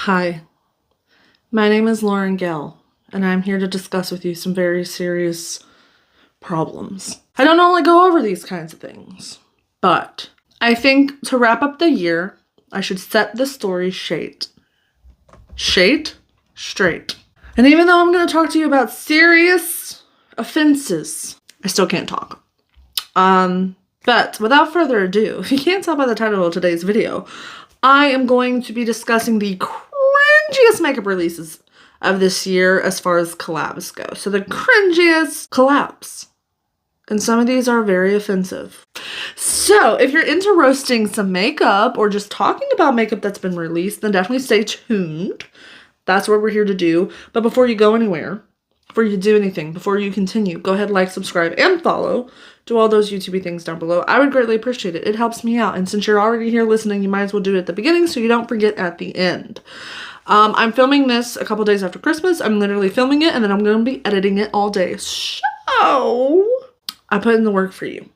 Hi, my name is Lauren Gell, and I'm here to discuss with you some very serious problems. I don't normally go over these kinds of things, but I think to wrap up the year, I should set the story straight. Straight. And even though I'm going to talk to you about serious offenses, I still can't talk. But without further ado, if you can't tell by the title of today's video, I am going to be discussing the cringiest makeup releases of this year as far as collabs go. So the cringiest collabs. And some of these are very offensive. So if you're into roasting some makeup or just talking about makeup that's been released, then definitely stay tuned. That's what we're here to do. But before you go anywhere, before you do anything, before you continue, go ahead, like, subscribe, and follow. Do all those YouTube things down below. I would greatly appreciate it. It helps me out. And since you're already here listening, you might as well do it at the beginning so you don't forget at the end. I'm filming this a couple days after Christmas. I'm literally filming it and then I'm going to be editing it all day. So I put in the work for you.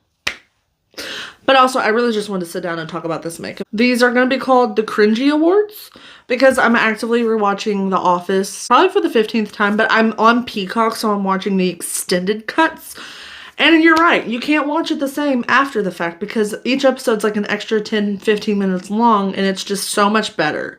But also, I really just wanted to sit down and talk about this makeup. These are going to be called the Cringy Awards because I'm actively rewatching The Office, probably for the 15th time, but I'm on Peacock, so I'm watching the extended cuts. And you're right, you can't watch it the same after the fact because each episode's like an extra 10-15 minutes long and it's just so much better.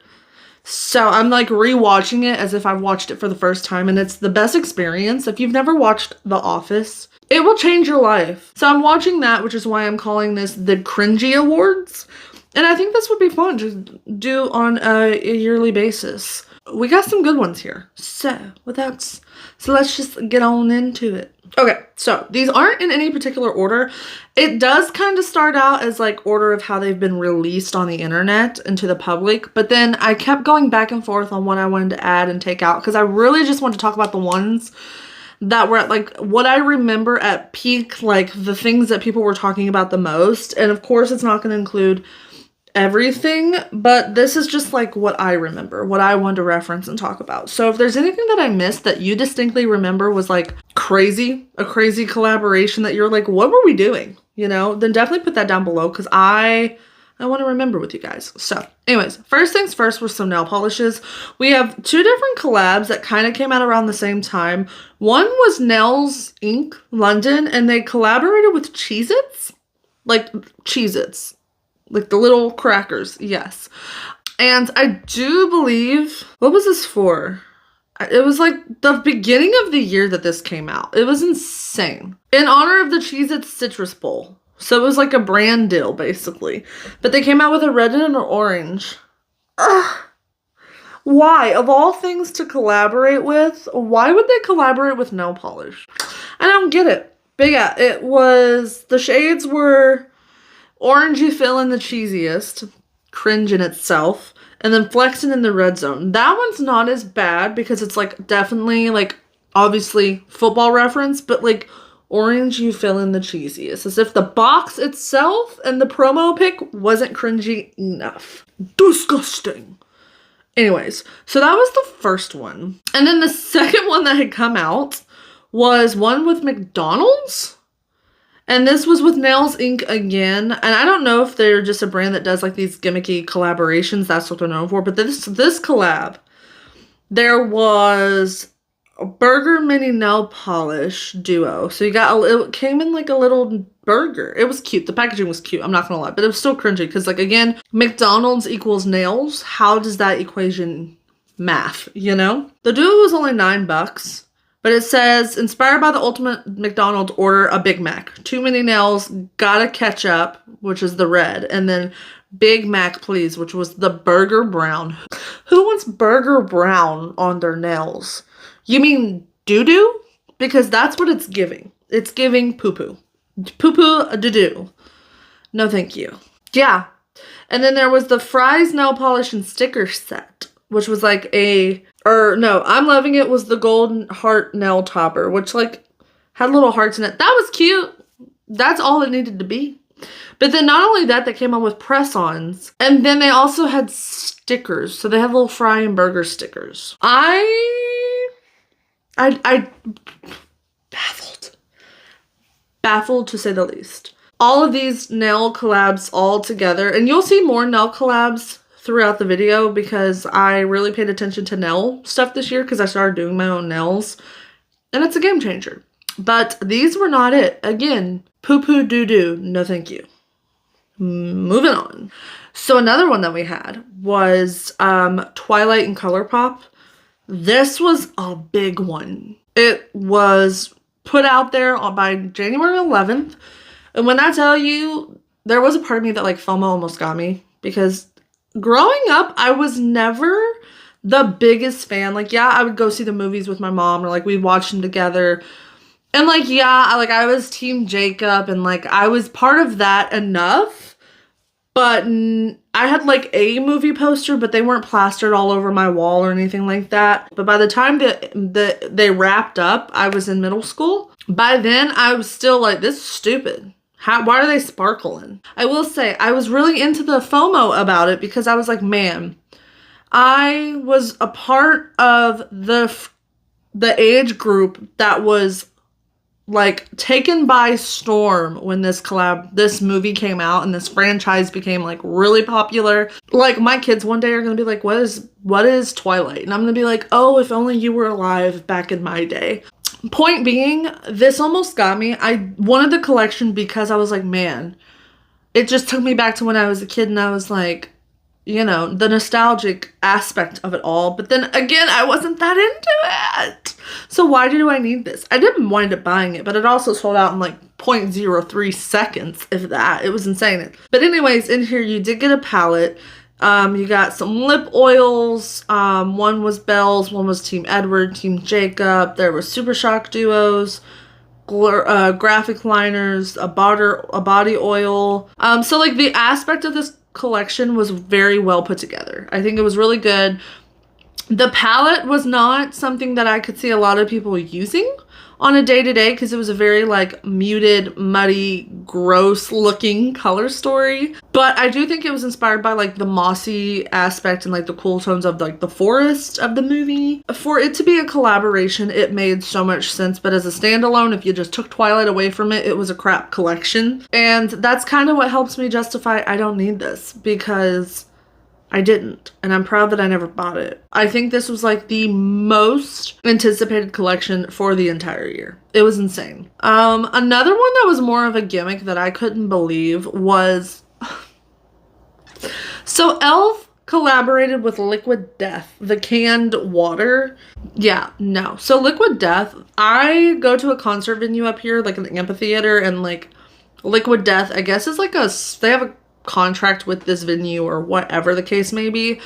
So I'm like rewatching it as if I've watched it for the first time, and it's the best experience. If you've never watched The Office, it will change your life. So I'm watching that, which is why I'm calling this the Cringy Awards. And I think this would be fun to do on a yearly basis. We got some good ones here. So let's just get on into it. Okay, so these aren't in any particular order. It does kind of start out as like order of how they've been released on the internet and to the public, but then I kept going back and forth on what I wanted to add and take out because I really just wanted to talk about the ones that were at like what I remember at peak, like the things that people were talking about the most. And of course, it's not going to include everything, but this is just like what I remember, what I wanted to reference and talk about. So if there's anything that I missed that you distinctly remember was like a crazy collaboration that you're like, what were we doing? You know, then definitely put that down below because I want to remember with you guys. So anyways, first things first were some nail polishes. We have two different collabs that kind of came out around the same time. One was Nails Inc. London, and they collaborated with Cheez-Its, like Cheez-Its. Like the little crackers, yes. And I do believe, what was this for? It was like the beginning of the year that this came out. It was insane. In honor of the Cheez-Its Citrus Bowl. So it was like a brand deal, basically. But they came out with a red and an orange. Ugh. Why? Of all things to collaborate with, why would they collaborate with nail polish? I don't get it. But yeah, it was, the shades were Orangey Feeling the Cheesiest, cringe in itself, and then Flexing in the Red Zone. That one's not as bad because it's like definitely like obviously football reference, but like Orangey Feeling the Cheesiest, as if the box itself and the promo pic wasn't cringy enough. Disgusting. Anyways, so that was the first one. And then the second one that had come out was one with McDonald's. And this was with Nails Inc. again. And I don't know if they're just a brand that does like these gimmicky collaborations. That's what they're known for. But this collab, there was a burger mini nail polish duo. So you got it came in like a little burger. It was cute. The packaging was cute. I'm not going to lie. But it was still cringy. Because like again, McDonald's equals nails. How does that equation math, you know? The duo was only $9. But it says, inspired by the ultimate McDonald's order, a Big Mac. Too many nails, gotta ketchup, which is the red. And then Big Mac, please, which was the burger brown. Who wants burger brown on their nails? You mean doo-doo? Because that's what it's giving. It's giving poo-poo. Poo-poo doo-doo. No, thank you. Yeah. And then there was the Fries nail polish and sticker set, which was like I'm Loving It was the golden heart nail topper, which like had little hearts in it. That was cute. That's all it needed to be. But then not only that, they came on with press-ons. And then they also had stickers. So they had little fry and burger stickers. I baffled to say the least. All of these nail collabs all together, and you'll see more nail collabs throughout the video because I really paid attention to nail stuff this year because I started doing my own nails. And it's a game changer. But these were not it. Again, poo-poo doo-doo. No thank you. Moving on. So another one that we had was Twilight and ColourPop. This was a big one. It was put out there by January 11th. And when I tell you, there was a part of me that like FOMO almost got me. Because growing up, I was never the biggest fan. Like, yeah, I would go see the movies with my mom or like we'd watch them together. And like, yeah, I was Team Jacob and like I was part of that enough. But I had like a movie poster, but they weren't plastered all over my wall or anything like that. But by the time that they wrapped up, I was in middle school. By then, I was still like, this is stupid. Why are they sparkling? I will say, I was really into the FOMO about it because I was like, man, I was a part of the age group that was like taken by storm when this movie came out and this franchise became like really popular. Like my kids one day are gonna be like, what is Twilight? And I'm gonna be like, oh, if only you were alive back in my day. Point being, this almost got me. I wanted the collection because I was like, man, it just took me back to when I was a kid and I was like, you know, the nostalgic aspect of it all. But then again, I wasn't that into it. So why do I need this? I didn't wind up buying it, but it also sold out in like 0.03 seconds, if that. It was insane. But anyways, in here you did get a palette. You got some lip oils. One was Belle's, one was Team Edward, Team Jacob. There was Super Shock duos, graphic liners, a body oil. So like the aspect of this collection was very well put together. I think it was really good. The palette was not something that I could see a lot of people using on a day-to-day because it was a very like muted, muddy, gross looking color story. But I do think it was inspired by like the mossy aspect and like the cool tones of like the forest of the movie. For it to be a collaboration, it made so much sense. But as a standalone, if you just took Twilight away from it, it was a crap collection. And that's kind of what helps me justify I don't need this because I didn't, and I'm proud that I never bought it. I think this was like the most anticipated collection for the entire year. It was insane. Another one that was more of a gimmick that I couldn't believe was... So e.l.f. collaborated with Liquid Death, the canned water. Yeah, no. So Liquid Death, I go to a concert venue up here, like an amphitheater, and like Liquid Death, I guess is like they have a contract with this venue or whatever the case may be.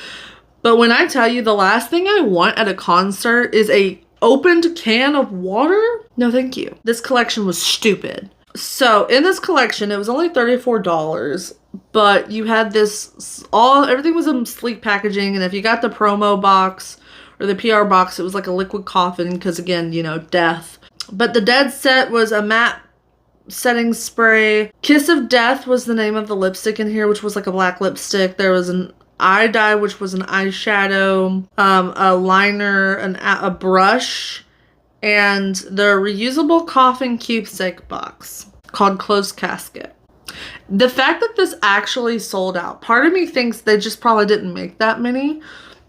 But when I tell you the last thing I want at a concert is a opened can of water, no thank you. This collection was stupid. So in this collection, it was only $34, but you had everything was in sleek packaging, and if you got the promo box or the PR box, it was like a liquid coffin because again, you know, death. But the dead set was a matte setting spray. Kiss of Death was the name of the lipstick in here, which was like a black lipstick. There was an eye dye, which was an eyeshadow, a liner, a brush, and the reusable coffin keepsake box called Closed Casket. The fact that this actually sold out, part of me thinks they just probably didn't make that many,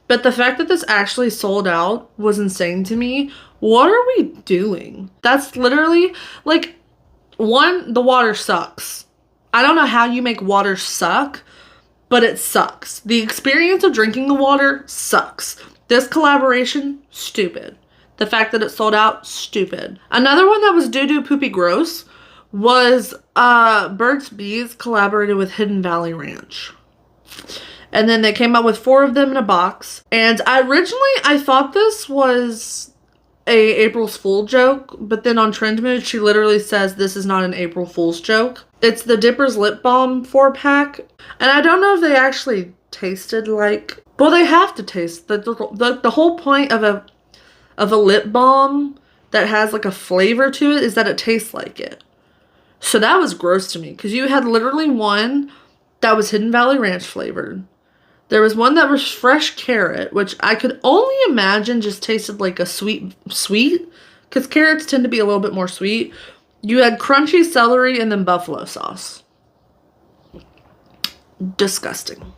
but the fact that this actually sold out was insane to me. What are we doing? That's literally like, one, the water sucks. I don't know how you make water suck, but it sucks. The experience of drinking the water sucks. This collaboration, stupid. The fact that it sold out, stupid. Another one that was doo-doo poopy gross was Burt's Bees collaborated with Hidden Valley Ranch. And then they came out with 4 of them in a box. And I thought this was a April's Fool joke, but then on Trend Mood, she literally says this is not an April Fool's joke. It's the Dipper's Lip Balm 4-pack, and I don't know if they actually tasted like... Well, they have to taste. The whole point of a lip balm that has like a flavor to it is that it tastes like it. So that was gross to me, because you had literally one that was Hidden Valley Ranch flavored. There was one that was fresh carrot, which I could only imagine just tasted like a sweet, because carrots tend to be a little bit more sweet. You had crunchy celery and then buffalo sauce. Disgusting.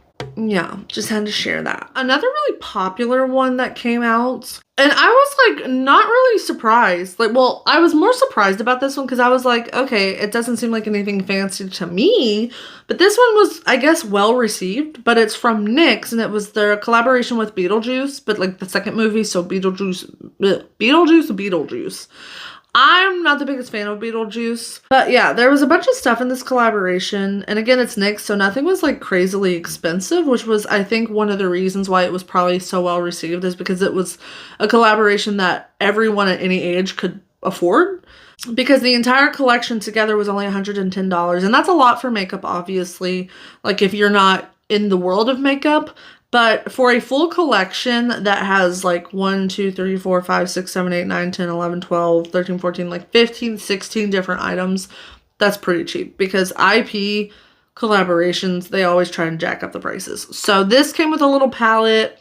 yeah, just had to share that. Another really popular one that came out, and I was like not really surprised. Like, well, I was more surprised about this one because I was like, okay, it doesn't seem like anything fancy to me, but this one was, I guess, well received. But it's from NYX, and it was their collaboration with Beetlejuice, but like the second movie, so Beetlejuice. I'm not the biggest fan of Beetlejuice, but yeah, there was a bunch of stuff in this collaboration, and again, it's NYX, so nothing was like crazily expensive, which was, I think, one of the reasons why it was probably so well received, is because it was a collaboration that everyone at any age could afford, because the entire collection together was only $110, and that's a lot for makeup, obviously, like if you're not in the world of makeup. But for a full collection that has like 1, 2, 3, 4, 5, 6, 7, 8, 9, 10, 11, 12, 13, 14, like 15, 16 different items, that's pretty cheap, because IP collaborations, they always try and jack up the prices. So this came with a little palette,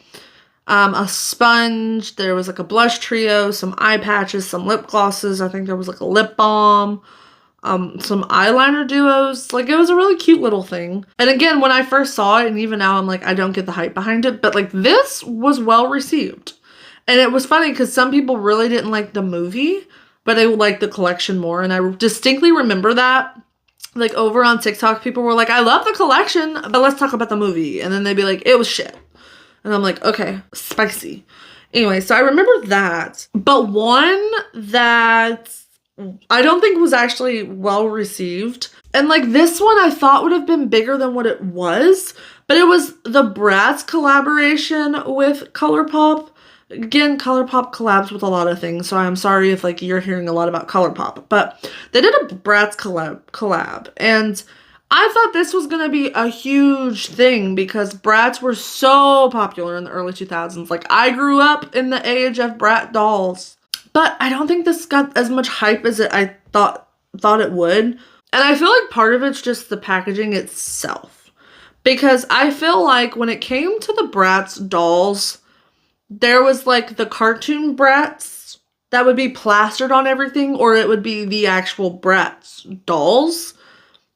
a sponge, there was like a blush trio, some eye patches, some lip glosses, I think there was like a lip balm, some eyeliner duos. Like, it was a really cute little thing. And again, when I first saw it, and even now I'm like, I don't get the hype behind it, but like this was well received. And it was funny because some people really didn't like the movie, but they liked the collection more. And I distinctly remember that. Like, over on TikTok, people were like, I love the collection, but let's talk about the movie. And then they'd be like, it was shit. And I'm like, okay, spicy. Anyway, so I remember that. But one that I don't think was actually well received, and like this one I thought would have been bigger than what it was, but it was the Bratz collaboration with ColourPop. Again, ColourPop collabs with a lot of things, so I'm sorry if like you're hearing a lot about ColourPop, but they did a Bratz collab, and I thought this was going to be a huge thing because Bratz were so popular in the early 2000s. Like, I grew up in the age of Brat dolls. But I don't think this got as much hype as I thought it would. And I feel like part of it's just the packaging itself. Because I feel like when it came to the Bratz dolls, there was like the cartoon Bratz that would be plastered on everything, or it would be the actual Bratz dolls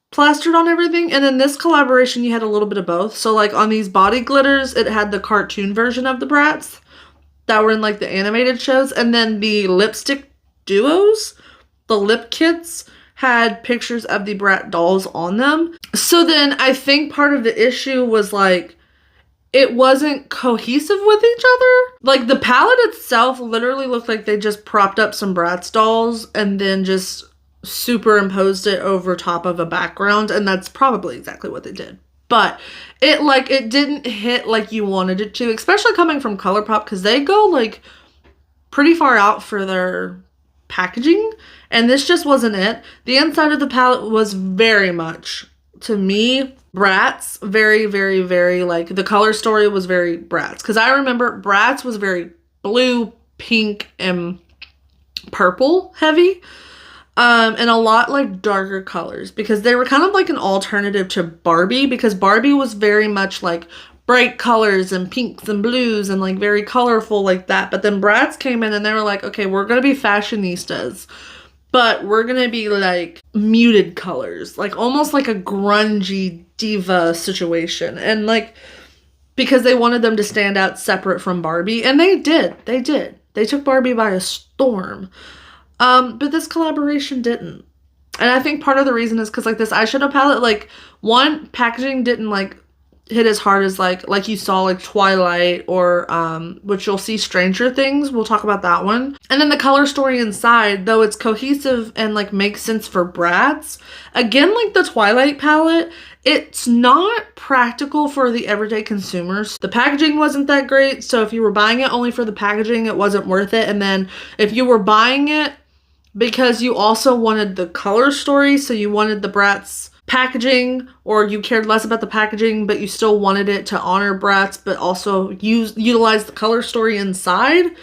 plastered on everything. And in this collaboration, you had a little bit of both. So like on these body glitters, it had the cartoon version of the Bratz that were in like the animated shows, and then the lipstick duos, the lip kits, had pictures of the Brat dolls on them. So then I think part of the issue was like it wasn't cohesive with each other. Like, the palette itself literally looked like they just propped up some Bratz dolls and then just superimposed it over top of a background, and that's probably exactly what they did. But it didn't hit like you wanted it to, especially coming from ColourPop, because they go like pretty far out for their packaging, and this just wasn't it. The inside of the palette was very much, to me, Bratz. Very, very, very, like, the color story was very Bratz, because I remember Bratz was very blue, pink, and purple heavy. And a lot like darker colors, because they were kind of like an alternative to Barbie, because Barbie was very much like bright colors and pinks and blues and like very colorful like that. But then Bratz came in and they were like, okay, we're going to be fashionistas, but we're going to be like muted colors, like almost like a grungy diva situation. And like, because they wanted them to stand out separate from Barbie, and they did. They took Barbie by a storm. But this collaboration didn't. And I think part of the reason is because like this eyeshadow palette, like, one, packaging didn't like hit as hard as like you saw like Twilight or which you'll see Stranger Things. We'll talk about that one. And then the color story inside, though it's cohesive and like makes sense for Bratz, again, like the Twilight palette, it's not practical for the everyday consumers. The packaging wasn't that great, so if you were buying it only for the packaging, it wasn't worth it. And then if you were buying it because you also wanted the color story, so you wanted the Bratz packaging, or you cared less about the packaging but you still wanted it to honor Bratz but also utilize the color story inside,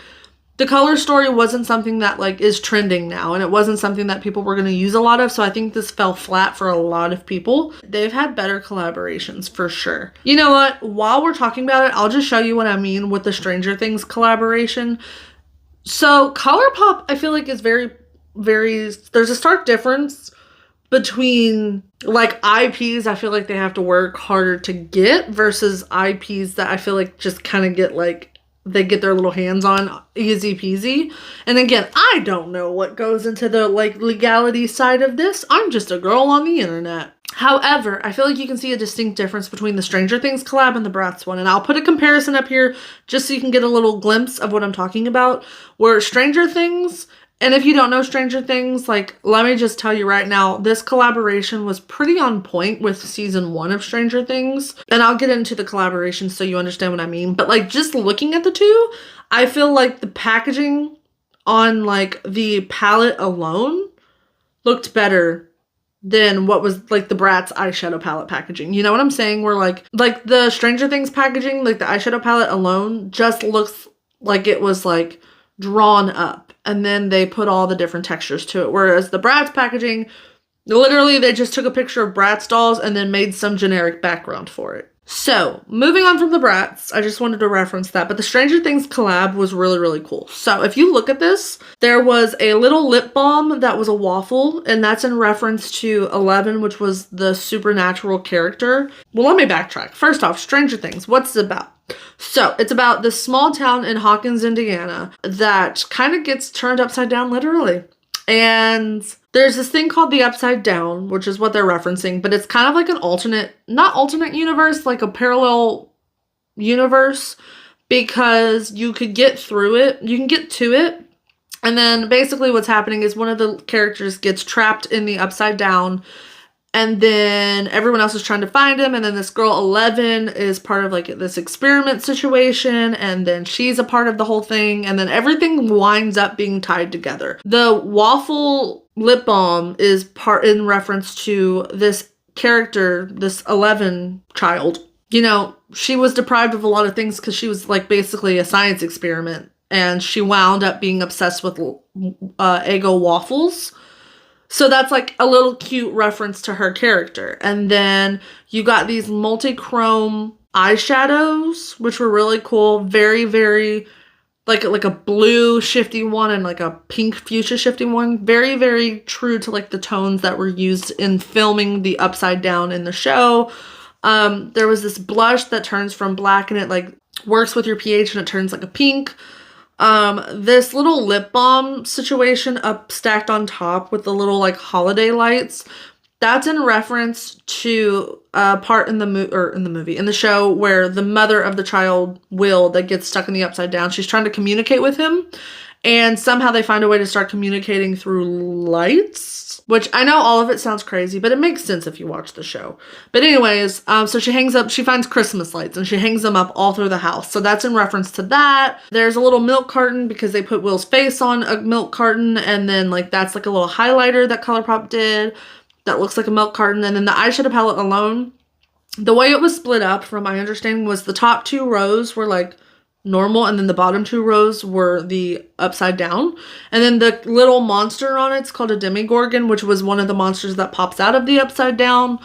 the color story wasn't something that like is trending now, and it wasn't something that people were going to use a lot of. So I think this fell flat for a lot of people. They've had better collaborations for sure. You know what, while we're talking about it, I'll just show you what I mean with the Stranger Things collaboration. So ColourPop, I feel like, is very, there's a stark difference between like IPs I feel like they have to work harder to get versus IPs that I feel like just kind of get like they get their little hands on easy peasy. And again, I don't know what goes into the like legality side of this. I'm just a girl on the internet. However, I feel like you can see a distinct difference between the Stranger Things collab and the Bratz one. And I'll put a comparison up here just so you can get a little glimpse of what I'm talking about. Where Stranger Things, and if you don't know Stranger Things, like, let me just tell you right now, this collaboration was pretty on point with season 1 of Stranger Things. And I'll get into the collaboration so you understand what I mean. But like, just looking at the two, I feel like the packaging on like the palette alone looked better than what was like the Bratz eyeshadow palette packaging. You know what I'm saying? Where like the Stranger Things packaging, like the eyeshadow palette alone just looks like it was like drawn up and then they put all the different textures to it. Whereas the Bratz packaging, literally they just took a picture of Bratz dolls and then made some generic background for it. So, moving on from the Bratz, I just wanted to reference that, but the Stranger Things collab was really, really cool. So, if you look at this, there was a little lip balm that was a waffle, and that's in reference to 11, which was the supernatural character. Well, let me backtrack. First off, Stranger Things, what's it about? So, it's about this small town in Hawkins, Indiana, that kind of gets turned upside down, literally. And there's this thing called the Upside Down, which is what they're referencing, but it's kind of like an not alternate universe, like a parallel universe, because you could get through it, you can get to it, and then basically what's happening is one of the characters gets trapped in the Upside Down, and then everyone else is trying to find him, and then this girl 11 is part of like this experiment situation, and then she's a part of the whole thing, and then everything winds up being tied together. The waffle lip balm is part in reference to this character, this 11 child. You know, she was deprived of a lot of things because she was like basically a science experiment, and she wound up being obsessed with Eggo waffles. So that's like a little cute reference to her character. And then you got these multi-chrome eyeshadows, which were really cool. Very, very like a blue shifty one and like a pink fuchsia shifty one. Very, very true to like the tones that were used in filming the Upside Down in the show. There was this blush that turns from black and it like works with your pH and it turns like a pink. This little lip balm situation up stacked on top with the little like holiday lights, that's in reference to a part in the show where the mother of the child, Will, that gets stuck in the Upside Down, she's trying to communicate with him, and somehow they find a way to start communicating through lights, which I know all of it sounds crazy, but it makes sense if you watch the show. But anyways, so she finds Christmas lights and she hangs them up all through the house. So that's in reference to that. There's a little milk carton because they put Will's face on a milk carton, and then like that's like a little highlighter that ColourPop did that looks like a milk carton. And then the eyeshadow palette alone, the way it was split up from my understanding was the top 2 rows were like normal, and then the bottom 2 rows were the Upside Down, and then the little monster on it's called a Demigorgon, which was one of the monsters that pops out of the Upside Down.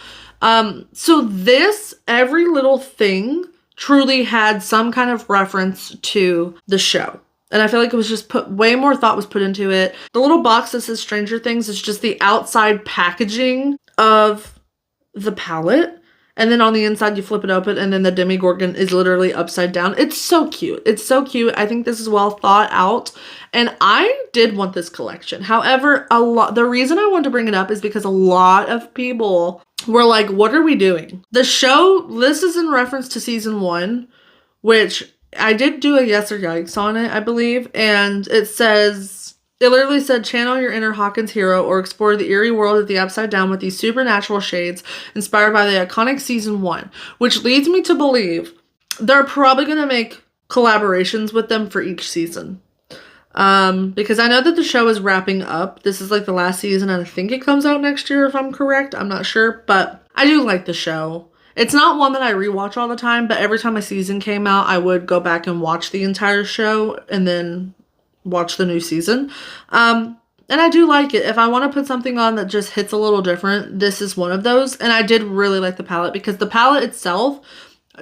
So this, every little thing truly had some kind of reference to the show, and I feel like it was just way more thought was put into it. The little box that says Stranger Things is just the outside packaging of the palette. And then on the inside, you flip it open, and then the Demigorgon is literally upside down. It's so cute. It's so cute. I think this is well thought out. And I did want this collection. However, the reason I wanted to bring it up is because a lot of people were like, what are we doing? The show, this is in reference to season 1, which I did do a yes or yikes on it, I believe. And it literally said, channel your inner Hawkins hero or explore the eerie world of the Upside Down with these supernatural shades inspired by the iconic season 1, which leads me to believe they're probably going to make collaborations with them for each season. Because I know that the show is wrapping up. This is like the last season, and I think it comes out next year if I'm correct. I'm not sure, but I do like the show. It's not one that I rewatch all the time, but every time a season came out, I would go back and watch the entire show and then watch the new season. And I do like it. If I want to put something on that just hits a little different, this is one of those. And I did really like the palette because the palette itself,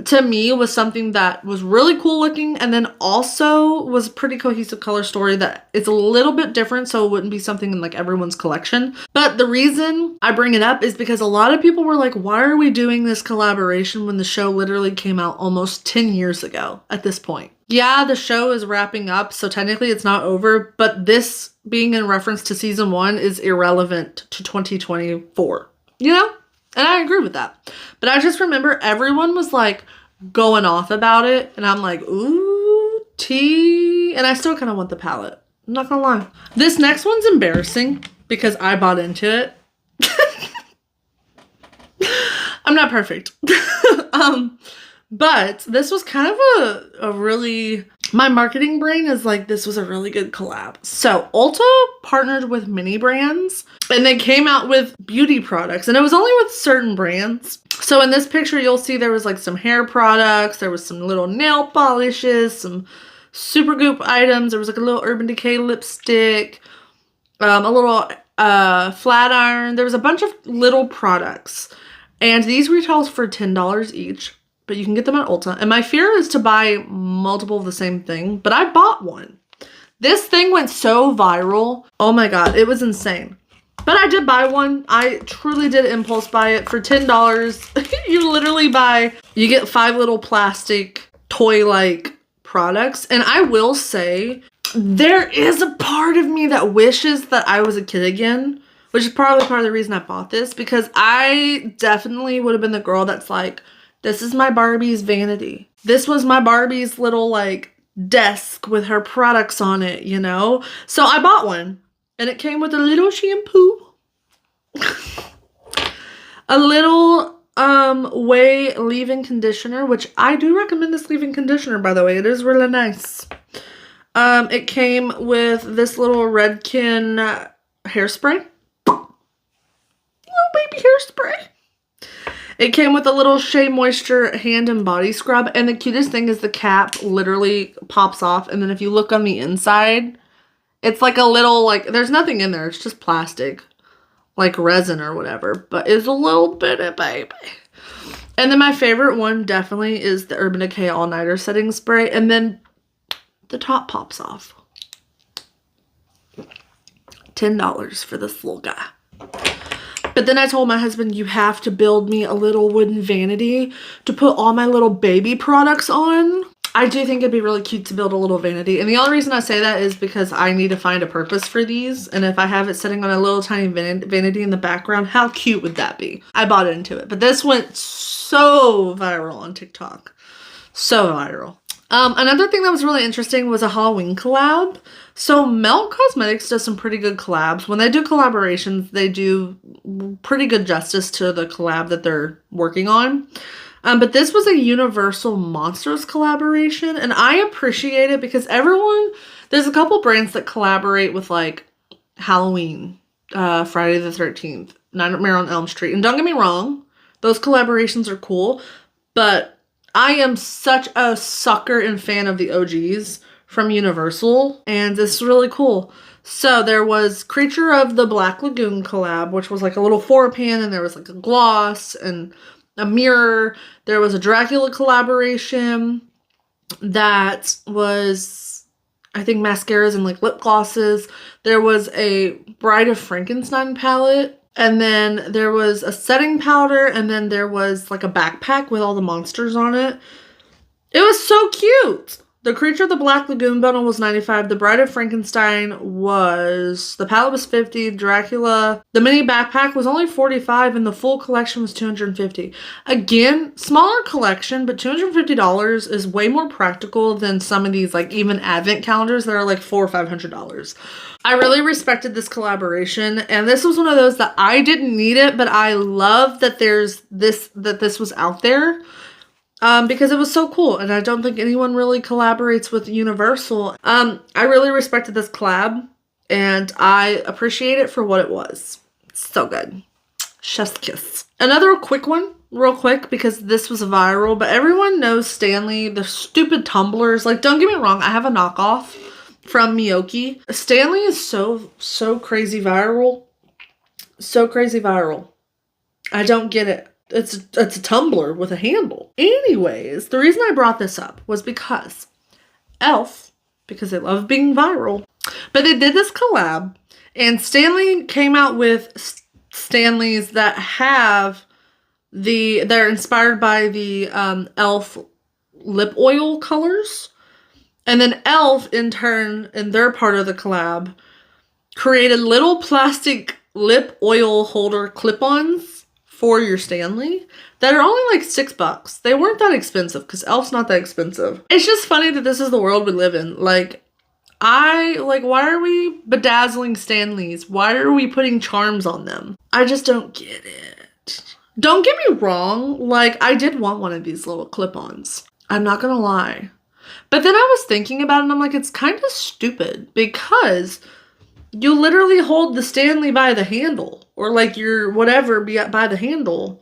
to me was something that was really cool looking, and then also was a pretty cohesive color story that is a little bit different, so it wouldn't be something in like everyone's collection. But the reason I bring it up is because a lot of people were like, why are we doing this collaboration when the show literally came out almost 10 years ago at this point? Yeah, the show is wrapping up, so technically it's not over, but this being in reference to season 1 is irrelevant to 2024, you know? And I agree with that. But I just remember everyone was like going off about it. And I'm like, ooh, tea. And I still kind of want the palette. I'm not gonna lie. This next one's embarrassing because I bought into it. I'm not perfect. But this was kind of a really, my marketing brain is like, this was a really good collab. So Ulta partnered with many brands and they came out with beauty products, and it was only with certain brands. So in this picture, you'll see there was like some hair products. There was some little nail polishes, some Supergoop items. There was like a little Urban Decay lipstick, a little flat iron. There was a bunch of little products, and these retails for $10 each. But you can get them at Ulta. And my fear is to buy multiple of the same thing. But I bought one. This thing went so viral. Oh my God, it was insane. But I did buy one. I truly did impulse buy it for $10. You literally you get 5 little plastic toy-like products. And I will say, there is a part of me that wishes that I was a kid again. Which is probably part of the reason I bought this. Because I definitely would have been the girl that's like, this is my Barbie's vanity. This was my Barbie's little like desk with her products on it, you know? So I bought one, and it came with a little shampoo, a little Way leave-in conditioner, which I do recommend this leave-in conditioner, by the way. It is really nice. It came with this little Redken hairspray. Little baby hairspray. It came with a little Shea Moisture hand and body scrub. And the cutest thing is the cap literally pops off. And then if you look on the inside, it's like a little, like, there's nothing in there. It's just plastic, like resin or whatever. But it's a little bitty baby. And then my favorite one definitely is the Urban Decay All Nighter Setting Spray. And then the top pops off. $10 for this little guy. But then I told my husband, you have to build me a little wooden vanity to put all my little baby products on. I do think it'd be really cute to build a little vanity. And the only reason I say that is because I need to find a purpose for these. And if I have it sitting on a little tiny vanity in the background, how cute would that be? I bought into it. But this went so viral on TikTok. So viral. Another thing that was really interesting was a Halloween collab. So Melt Cosmetics does some pretty good collabs. When they do collaborations, they do pretty good justice to the collab that they're working on. But this was a Universal Monsters collaboration, and I appreciate it because there's a couple brands that collaborate with like Halloween, Friday the 13th, Nightmare on Elm Street. And don't get me wrong, those collaborations are cool, but I am such a sucker and fan of the OGs from Universal, and this is really cool. So there was Creature of the Black Lagoon collab, which was like a little 4-pan, and there was like a gloss and a mirror. There was a Dracula collaboration that was, I think, mascaras and like lip glosses. There was a Bride of Frankenstein palette. And then there was a setting powder, and then there was like a backpack with all the monsters on it. It was so cute. The Creature of the Black Lagoon bundle was $95. The Bride of Frankenstein the palette was $50. Dracula, the mini backpack was only $45, and the full collection was $250. Again, smaller collection, but $250 is way more practical than some of these like even advent calendars that are like $400 or $500. I really respected this collaboration, and this was one of those that I didn't need it, but I love that this was out there. Because it was so cool, and I don't think anyone really collaborates with Universal. I really respected this collab, and I appreciate it for what it was. So good. Chef's kiss. Another quick one, real quick, because this was viral, but everyone knows Stanley, the stupid tumblers. Like, don't get me wrong, I have a knockoff from Miyoki. Stanley is so crazy viral. So crazy viral. I don't get it. It's a tumbler with a handle. Anyways, the reason I brought this up was because Elf, because they love being viral, but they did this collab, and Stanley came out with Stanleys that have they're inspired by the Elf lip oil colors. And then Elf, in turn, in their part of the collab, created little plastic lip oil holder clip-ons for your Stanley that are only like $6. They weren't that expensive because Elf's not that expensive. It's just funny that this is the world we live in. Like, why are we bedazzling Stanleys? Why are we putting charms on them? I just don't get it. Don't get me wrong. Like, I did want one of these little clip-ons. I'm not gonna lie. But then I was thinking about it and I'm like, it's kind of stupid because you literally hold the Stanley by the handle or like your whatever by the handle,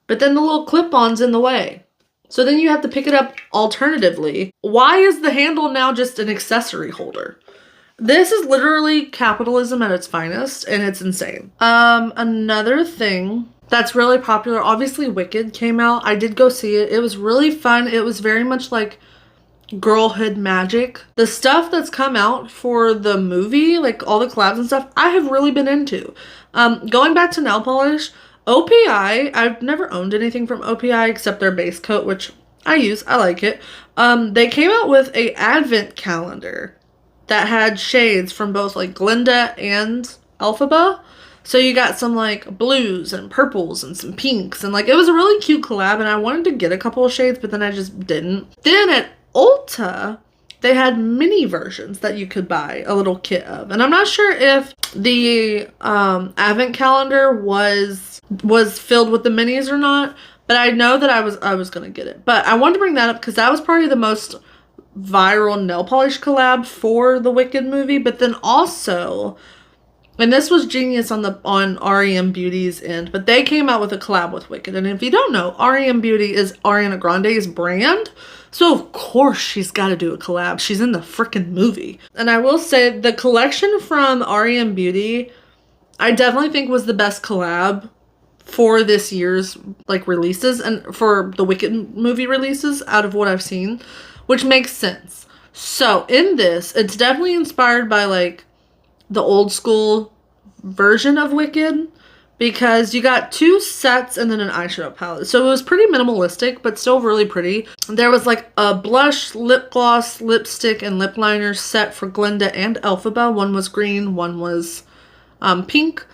but then the little clip-on's in the way. So then you have to pick it up alternatively. Why is the handle now just an accessory holder? This is literally capitalism at its finest, and it's insane. Another thing that's really popular, obviously Wicked came out. I did go see it. It was really fun. It was very much like girlhood magic. The stuff that's come out for the movie, like all the collabs and stuff, I have really been into. Going back to nail polish, OPI, I've never owned anything from OPI except their base coat, which I use. I like it. They came out with a advent calendar that had shades from both like Glinda and Elphaba. So you got some like blues and purples and some pinks, and like it was a really cute collab, and I wanted to get a couple of shades, but then I just didn't. Then at Ulta, they had mini versions that you could buy a little kit of. And I'm not sure if the advent calendar was filled with the minis or not, but I know that I was going to get it. But I wanted to bring that up because that was probably the most viral nail polish collab for the Wicked movie. But then also, and this was genius on REM Beauty's end, but they came out with a collab with Wicked. And if you don't know, REM Beauty is Ariana Grande's brand. So of course she's got to do a collab. She's in the freaking movie. And I will say the collection from REM Beauty, I definitely think was the best collab for this year's like releases and for the Wicked movie releases out of what I've seen, which makes sense. So in this, it's definitely inspired by like the old school version of Wicked, because you got 2 sets and then an eyeshadow palette. So it was pretty minimalistic, but still really pretty. There was like a blush, lip gloss, lipstick, and lip liner set for Glinda and Elphaba. One was green, one was pink.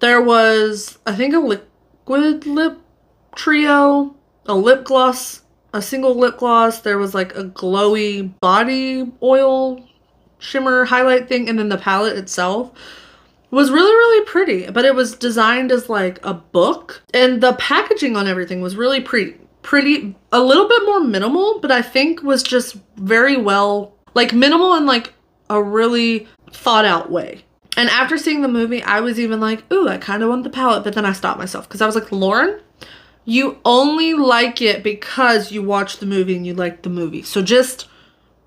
There was, I think, a liquid lip trio, a lip gloss, a single lip gloss. There was like a glowy body oil shimmer highlight thing, and then the palette itself was really, really pretty, but it was designed as like a book, and the packaging on everything was really pretty, a little bit more minimal, but I think was just very well, like minimal in like a really thought out way. And after seeing the movie, I was even like, ooh, I kind of want the palette, but then I stopped myself because I was like, Lauren, you only like it because you watched the movie and you liked the movie. So just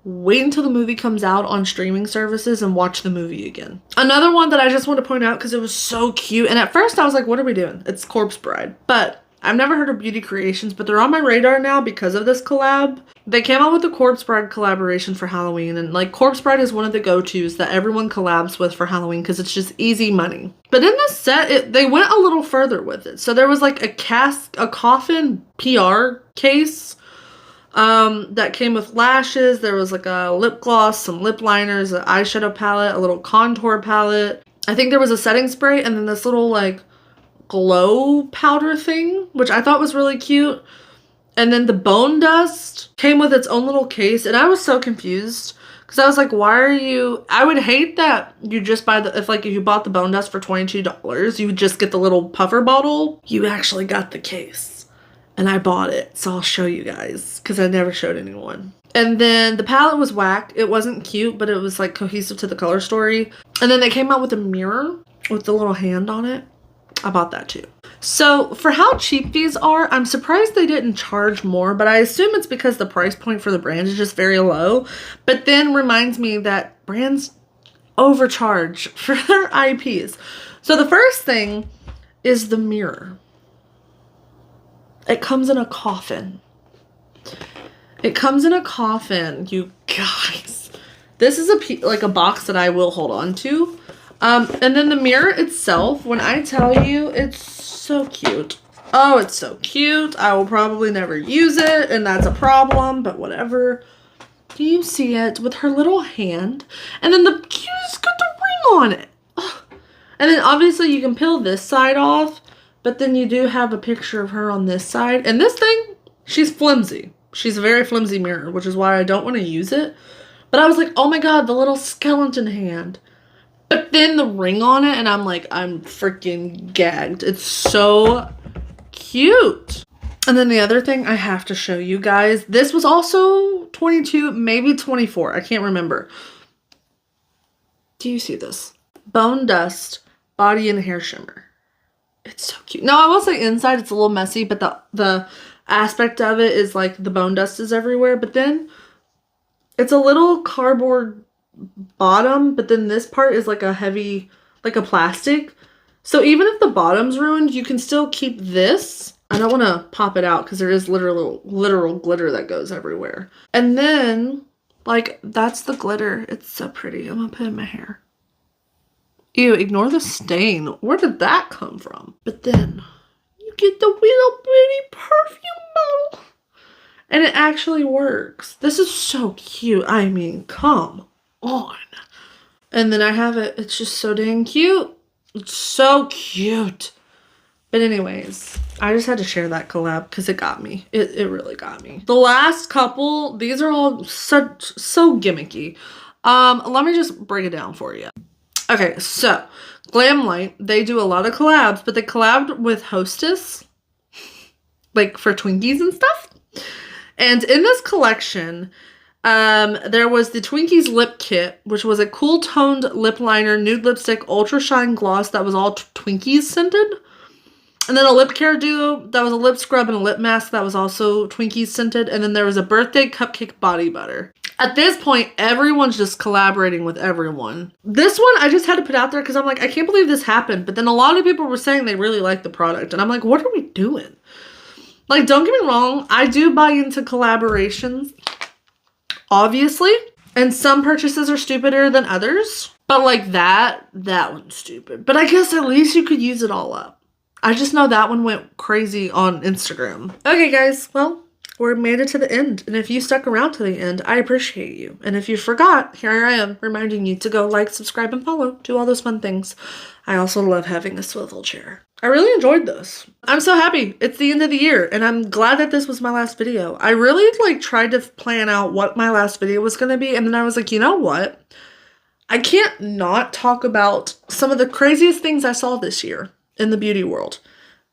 wait until the movie comes out on streaming services and watch the movie again. Another one that I just want to point out because it was so cute. And at first I was like, what are we doing? It's Corpse Bride. But I've never heard of Beauty Creations, but they're on my radar now because of this collab. They came out with the Corpse Bride collaboration for Halloween. And like Corpse Bride is one of the go-tos that everyone collabs with for Halloween because it's just easy money. But in this set, they went a little further with it. So there was like a coffin PR case that came with lashes. There was like a lip gloss, some lip liners, an eyeshadow palette, a little contour palette. I think there was a setting spray and then this little like glow powder thing, which I thought was really cute. And then the bone dust came with its own little case, and I was so confused because I was like, why are you, I would hate that you just buy if you bought the bone dust for $22, you would just get the little puffer bottle. You actually got the case. And I bought it, so I'll show you guys because I never showed anyone. And then the palette was whack. It wasn't cute, but it was like cohesive to the color story. And then they came out with a mirror with the little hand on it. I bought that too. So for how cheap these are, I'm surprised they didn't charge more, but I assume it's because the price point for the brand is just very low. But then reminds me that brands overcharge for their IPs. So the first thing is the mirror. It comes in a coffin. It comes in a coffin, you guys. This is like a box that I will hold on to. And then the mirror itself, when I tell you, it's so cute. Oh, it's so cute. I will probably never use it, and that's a problem, but whatever. Do you see it with her little hand? And then the cutest got the ring on it. Ugh. And then obviously you can peel this side off, but then you do have a picture of her on this side. And this thing, she's flimsy. She's a very flimsy mirror, which is why I don't want to use it. But I was like, oh my god, the little skeleton hand. But then the ring on it, and I'm like, I'm freaking gagged. It's so cute. And then the other thing I have to show you guys, this was also 22, maybe 24. I can't remember. Do you see this? Bone Dust Body and Hair Shimmer. It's so cute. Now, I will say inside it's a little messy, but the aspect of it is like the bone dust is everywhere. But then it's a little cardboard bottom, but then this part is like a heavy, like a plastic. So even if the bottom's ruined, you can still keep this. I don't want to pop it out because there is literal glitter that goes everywhere. And then, like, that's the glitter. It's so pretty. I'm going to put it in my hair. Ew, ignore the stain. Where did that come from? But then you get the little bitty perfume bottle. And it actually works. This is so cute. I mean, come on. And then I have it. It's just so dang cute. It's so cute. But anyways, I just had to share that collab because it got me. It really got me. The last couple, these are all so gimmicky. Let me just break it down for you. Okay, so Glam Light, they do a lot of collabs, but they collabed with Hostess, like for Twinkies and stuff. And in this collection, there was the Twinkies lip kit, which was a cool toned lip liner, nude lipstick, ultra shine gloss that was all Twinkies scented. And then a lip care duo that was a lip scrub and a lip mask that was also Twinkies scented. And then there was a birthday cupcake body butter. At this point, everyone's just collaborating with everyone. This one I just had to put out there because I'm like, I can't believe this happened. But then a lot of people were saying they really liked the product. And I'm like, what are we doing? Like, don't get me wrong. I do buy into collaborations, obviously. And some purchases are stupider than others. But like that one's stupid. But I guess at least you could use it all up. I just know that one went crazy on Instagram. Okay, guys. Well, we made it to the end. And if you stuck around to the end, I appreciate you. And if you forgot, here I am reminding you to go like, subscribe, and follow. Do all those fun things. I also love having a swivel chair. I really enjoyed this. I'm so happy. It's the end of the year. And I'm glad that this was my last video. I really tried to plan out what my last video was going to be. And then I was like, you know what? I can't not talk about some of the craziest things I saw this year in the beauty world.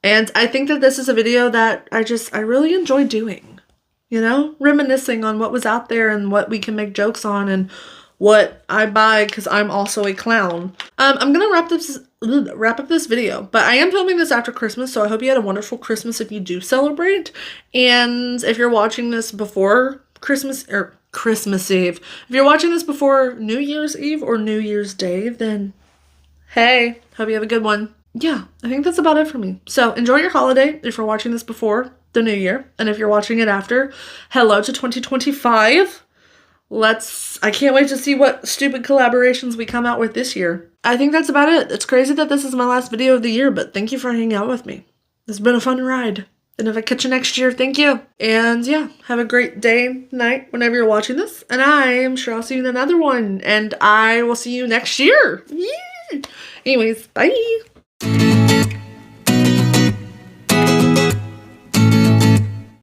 And I think that this is a video that I really enjoy doing, you know, reminiscing on what was out there and what we can make jokes on and what I buy because I'm also a clown. I'm gonna wrap up this video, but I am filming this after Christmas, so I hope you had a wonderful Christmas if you do celebrate. And if you're watching this before Christmas or Christmas Eve, if you're watching this before New Year's Eve or New Year's Day, then hey, hope you have a good one. Yeah, I think that's about it for me. So enjoy your holiday if you're watching this before the new year. And if you're watching it after, hello to 2025. I can't wait to see what stupid collaborations we come out with this year. I think that's about it. It's crazy that this is my last video of the year, but thank you for hanging out with me. It's been a fun ride. And if I catch you next year, thank you. And yeah, have a great day, night, whenever you're watching this. And I am sure I'll see you in another one. And I will see you next year. Yeah. Anyways, bye.